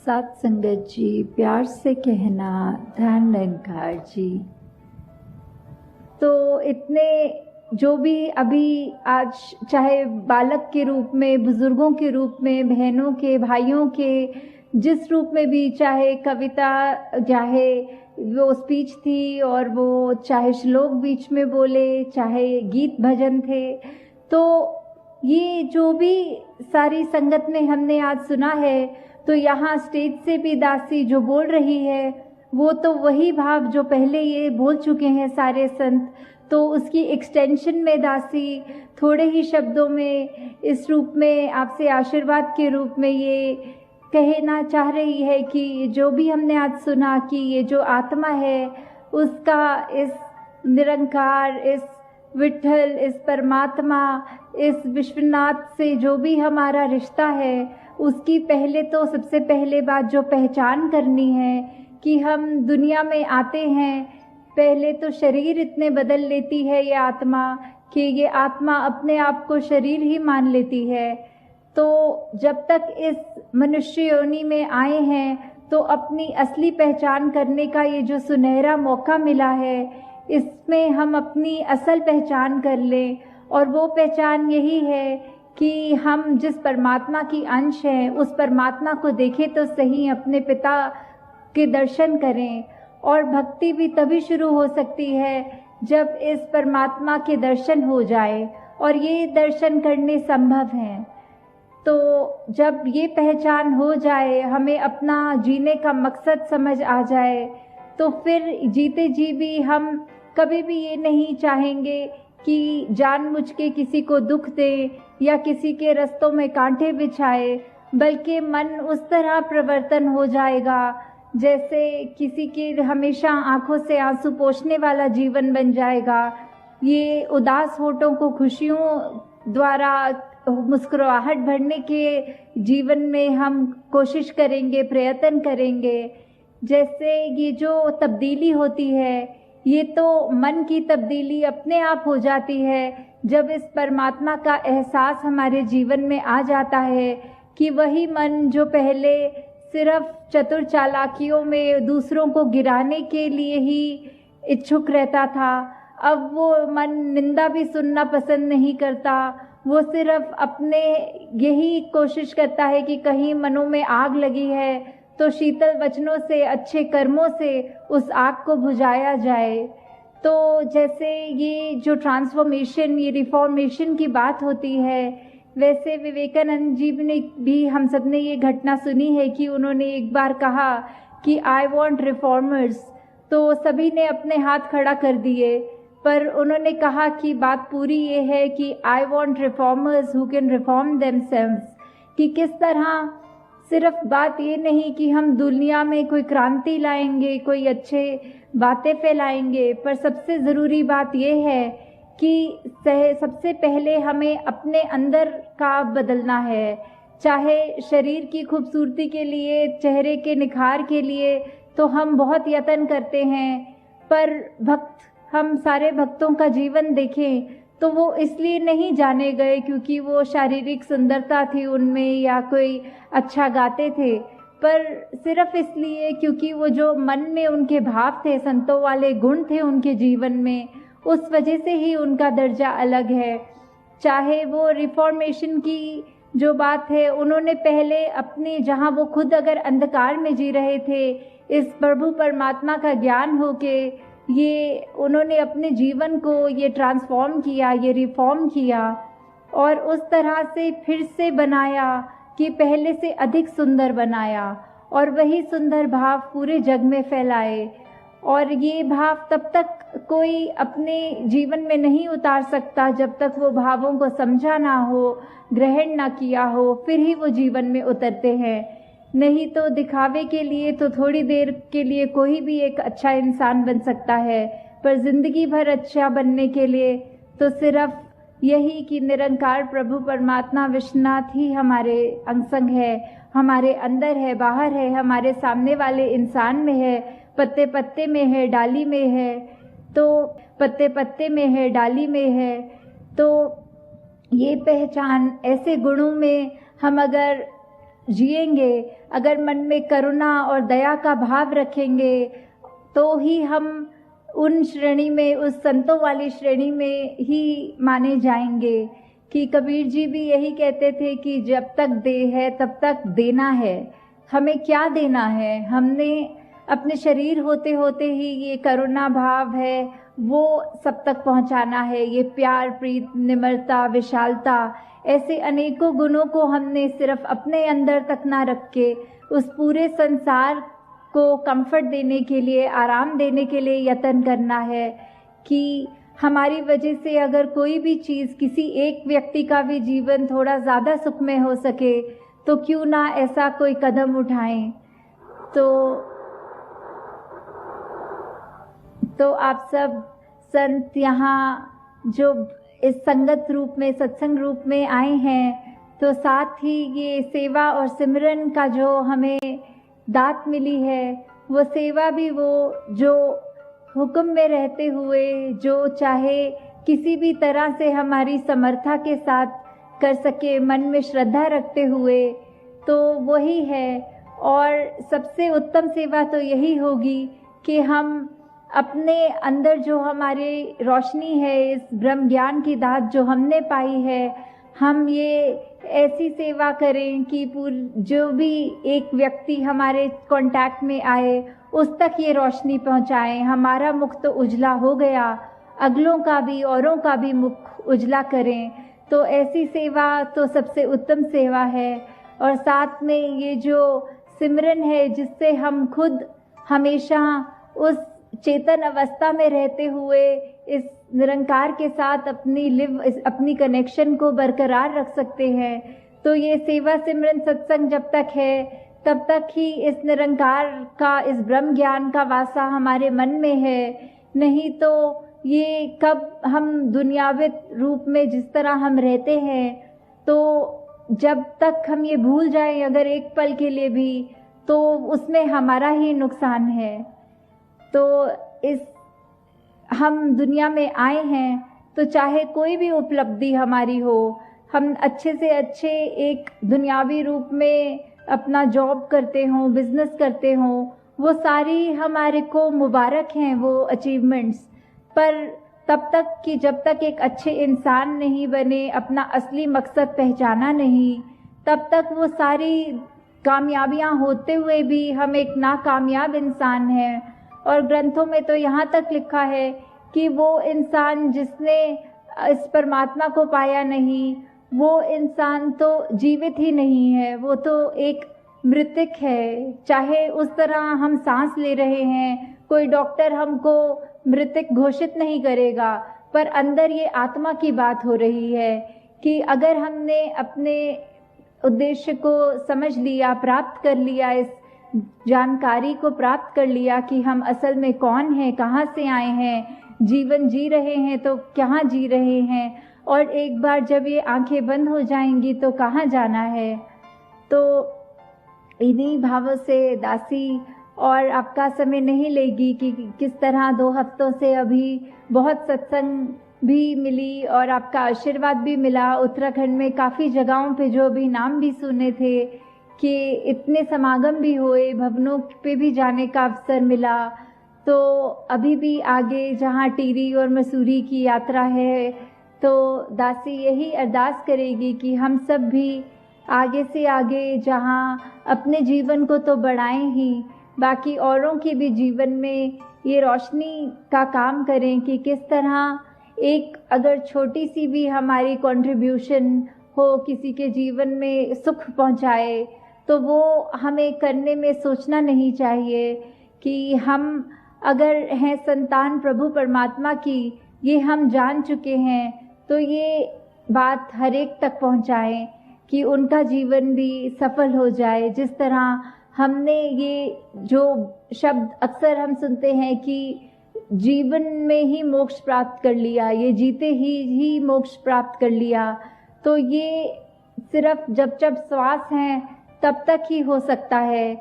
साथ संगत जी, प्यार से कहना ध्यान निरंकार जी। तो इतने जो भी अभी आज चाहे बालक के रूप में, बुजुर्गों के रूप में, बहनों के, भाइयों के, जिस रूप में भी, चाहे कविता, चाहे वो स्पीच थी और वो चाहे श्लोक बीच में बोले, चाहे गीत भजन थे, तो ये जो भी सारी संगत में हमने आज सुना है, तो यहाँ स्टेज से भी दासी जो बोल रही है वो तो वही भाव जो पहले ये बोल चुके हैं सारे संत, तो उसकी एक्सटेंशन में दासी थोड़े ही शब्दों में इस रूप में आपसे आशीर्वाद के रूप में ये कहना चाह रही है कि जो भी हमने आज सुना कि ये जो आत्मा है उसका इस निरंकार, इस विठल, इस परमात्मा, इस विश्वनाथ से जो भी हमारा रिश्ता है, उसकी पहले तो सबसे पहले बात जो पहचान करनी है कि हम दुनिया में आते हैं, पहले तो शरीर इतने बदल लेती है ये आत्मा कि ये आत्मा अपने आप को शरीर ही मान लेती है। तो जब तक इस मनुष्य योनि में आए हैं तो अपनी असली पहचान करने का ये जो सुनहरा मौका मिला है, इसमें हम अपनी असल पहचान कर लें। और वो पहचान यही है कि हम जिस परमात्मा की अंश हैं उस परमात्मा को देखें तो सही, अपने पिता के दर्शन करें। और भक्ति भी तभी शुरू हो सकती है जब इस परमात्मा के दर्शन हो जाए, और ये दर्शन करने संभव हैं। तो जब ये पहचान हो जाए, हमें अपना जीने का मकसद समझ आ जाए, तो फिर जीते जी भी हम कभी भी ये नहीं चाहेंगे कि जानबूझ के किसी को दुख दे या किसी के रास्तों में कांटे बिछाए, बल्कि मन उस तरह प्रवर्तन हो जाएगा जैसे किसी के हमेशा आंखों से आंसू पोंछने वाला जीवन बन जाएगा। ये उदास होठों को खुशियों द्वारा मुस्कुराहट भरने के जीवन में हम कोशिश करेंगे, प्रयत्न करेंगे। जैसे ये जो तब्दीली होती है, ये तो मन की तब्दीली अपने आप हो जाती है जब इस परमात्मा का एहसास हमारे जीवन में आ जाता है कि वही मन जो पहले सिर्फ चतुर चालाकियों में दूसरों को गिराने के लिए ही इच्छुक रहता था, अब वो मन निंदा भी सुनना पसंद नहीं करता। वो सिर्फ अपने यही कोशिश करता है कि कहीं मनों में आग लगी है तो शीतल वचनों से, अच्छे कर्मों से उस आग को बुझाया जाए। तो जैसे ये जो ट्रांसफॉर्मेशन, ये रिफॉर्मेशन की बात होती है, वैसे विवेकानंद जी ने भी, हम सब ने ये घटना सुनी है कि उन्होंने एक बार कहा कि आई वॉन्ट रिफॉर्मर्स, तो सभी ने अपने हाथ खड़ा कर दिए, पर उन्होंने कहा कि बात पूरी ये है कि I want reformers who can reform themselves, कि किस तरह सिर्फ बात ये नहीं कि हम दुनिया में कोई क्रांति लाएंगे, कोई अच्छे बातें फैलाएंगे, पर सबसे ज़रूरी बात ये है कि सबसे पहले हमें अपने अंदर का बदलना है। चाहे शरीर की खूबसूरती के लिए, चेहरे के निखार के लिए तो हम बहुत यत्न करते हैं, पर हम सारे भक्तों का जीवन देखें तो वो इसलिए नहीं जाने गए क्योंकि वो शारीरिक सुंदरता थी उनमें या कोई अच्छा गाते थे, पर सिर्फ इसलिए क्योंकि वो जो मन में उनके भाव थे, संतों वाले गुण थे उनके जीवन में, उस वजह से ही उनका दर्जा अलग है। चाहे वो रिफॉर्मेशन की जो बात है, उन्होंने पहले अपने, जहाँ वो खुद अगर अंधकार में जी रहे थे, इस प्रभु परमात्मा का ज्ञान होके ये उन्होंने अपने जीवन को ये ट्रांसफॉर्म किया, ये रिफॉर्म किया और उस तरह से फिर से बनाया कि पहले से अधिक सुंदर बनाया, और वही सुंदर भाव पूरे जग में फैलाए। और ये भाव तब तक कोई अपने जीवन में नहीं उतार सकता जब तक वो भावों को समझा ना हो, ग्रहण ना किया हो, फिर ही वो जीवन में उतरते हैं। नहीं तो दिखावे के लिए तो थोड़ी देर के लिए कोई भी एक अच्छा इंसान बन सकता है, पर जिंदगी भर अच्छा बनने के लिए तो सिर्फ यही कि निरंकार प्रभु परमात्मा विश्वनाथ ही हमारे अंग संग है, हमारे अंदर है, बाहर है, हमारे सामने वाले इंसान में है, पत्ते पत्ते में है, डाली में है, तो पत्ते पत्ते में है, डाली में है। तो ये पहचान, ऐसे गुणों में हम अगर जिएंगे, अगर मन में करुणा और दया का भाव रखेंगे, तो ही हम उन श्रेणी में, उस संतों वाली श्रेणी में ही माने जाएंगे। कि कबीर जी भी यही कहते थे कि जब तक देह है तब तक देना है। हमें क्या देना है? हमने अपने शरीर होते होते ही ये करुणा भाव है वो सब तक पहुंचाना है। ये प्यार, प्रीत, निम्रता, विशालता, ऐसे अनेकों गुणों को हमने सिर्फ अपने अंदर तक ना रख के उस पूरे संसार को कंफर्ट देने के लिए, आराम देने के लिए यत्न करना है। कि हमारी वजह से अगर कोई भी चीज़, किसी एक व्यक्ति का भी जीवन थोड़ा ज़्यादा सुखमय हो सके तो क्यों ना ऐसा कोई कदम उठाएं। तो आप सब संत यहाँ जो इस संगत रूप में, सत्संग रूप में आए हैं, तो साथ ही ये सेवा और सिमरन का जो हमें दात मिली है, वो सेवा भी वो जो हुक्म में रहते हुए जो चाहे किसी भी तरह से हमारी समर्था के साथ कर सके, मन में श्रद्धा रखते हुए, तो वही है। और सबसे उत्तम सेवा तो यही होगी कि हम अपने अंदर जो हमारी रोशनी है, इस ब्रह्म ज्ञान की दात जो हमने पाई है, हम ये ऐसी सेवा करें कि जो भी एक व्यक्ति हमारे कांटेक्ट में आए उस तक ये रोशनी पहुंचाएं। हमारा मुख तो उजला हो गया, अगलों का भी, औरों का भी मुख उजला करें। तो ऐसी सेवा तो सबसे उत्तम सेवा है। और साथ में ये जो सिमरन है, जिससे हम खुद हमेशा उस चेतन अवस्था में रहते हुए इस निरंकार के साथ अपनी कनेक्शन को बरकरार रख सकते हैं। तो ये सेवा सिमरन सत्संग जब तक है तब तक ही इस निरंकार का, इस ब्रह्म ज्ञान का वासा हमारे मन में है। नहीं तो ये कब हम दुनियावी रूप में जिस तरह हम रहते हैं, तो जब तक हम ये भूल जाएं अगर एक पल के लिए भी, तो उसमें हमारा ही नुकसान है। तो हम दुनिया में आए हैं तो चाहे कोई भी उपलब्धि हमारी हो, हम अच्छे से अच्छे एक दुनियावी रूप में अपना जॉब करते हों, बिजनेस करते हों, वो सारी हमारे को मुबारक हैं वो अचीवमेंट्स। पर तब तक कि जब तक एक अच्छे इंसान नहीं बने, अपना असली मकसद पहचाना नहीं, तब तक वो सारी कामयाबियां होते हुए भी हम एक नाकामयाब इंसान हैं। और ग्रंथों में तो यहाँ तक लिखा है कि वो इंसान जिसने इस परमात्मा को पाया नहीं, वो इंसान तो जीवित ही नहीं है, वो तो एक मृतक है। चाहे उस तरह हम सांस ले रहे हैं, कोई डॉक्टर हमको मृतक घोषित नहीं करेगा, पर अंदर ये आत्मा की बात हो रही है कि अगर हमने अपने उद्देश्य को समझ लिया, प्राप्त कर लिया, इस जानकारी को प्राप्त कर लिया कि हम असल में कौन हैं, कहाँ से आए हैं, जीवन जी रहे हैं तो कहाँ जी रहे हैं, और एक बार जब ये आंखें बंद हो जाएंगी तो कहाँ जाना है। तो इन्हीं भावों से दासी और आपका समय नहीं लेगी कि किस तरह 2 हफ्तों से अभी बहुत सत्संग भी मिली और आपका आशीर्वाद भी मिला। उत्तराखंड में काफ़ी जगहों पे जो अभी नाम भी सुने थे कि इतने समागम भी हुए, भवनों पे भी जाने का अवसर मिला। तो अभी भी आगे जहाँ टिहरी और मसूरी की यात्रा है, तो दासी यही अरदास करेगी कि हम सब भी आगे से आगे जहाँ अपने जीवन को तो बढ़ाएं ही, बाकी औरों के भी जीवन में ये रोशनी का काम करें कि किस तरह एक अगर छोटी सी भी हमारी कंट्रीब्यूशन हो किसी के जीवन में सुख पहुंचाए, तो वो हमें करने में सोचना नहीं चाहिए कि हम अगर हैं संतान प्रभु परमात्मा की, ये हम जान चुके हैं, तो ये बात हर एक तक पहुंचाएं कि उनका जीवन भी सफल हो जाए। जिस तरह हमने ये जो शब्द अक्सर हम सुनते हैं कि जीवन में ही मोक्ष प्राप्त कर लिया, ये जीते ही मोक्ष प्राप्त कर लिया, तो ये सिर्फ जब जब श्वास हैं तब तक ही हो सकता है।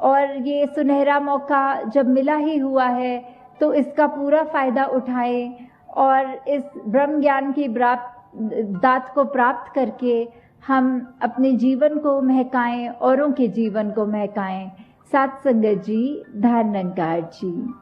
और ये सुनहरा मौका जब मिला ही हुआ है तो इसका पूरा फ़ायदा उठाएं और इस ब्रह्म ज्ञान की दात को प्राप्त करके हम अपने जीवन को महकाएं, औरों के जीवन को महकाएं। साथ संगत जी, धार निरंकार जी।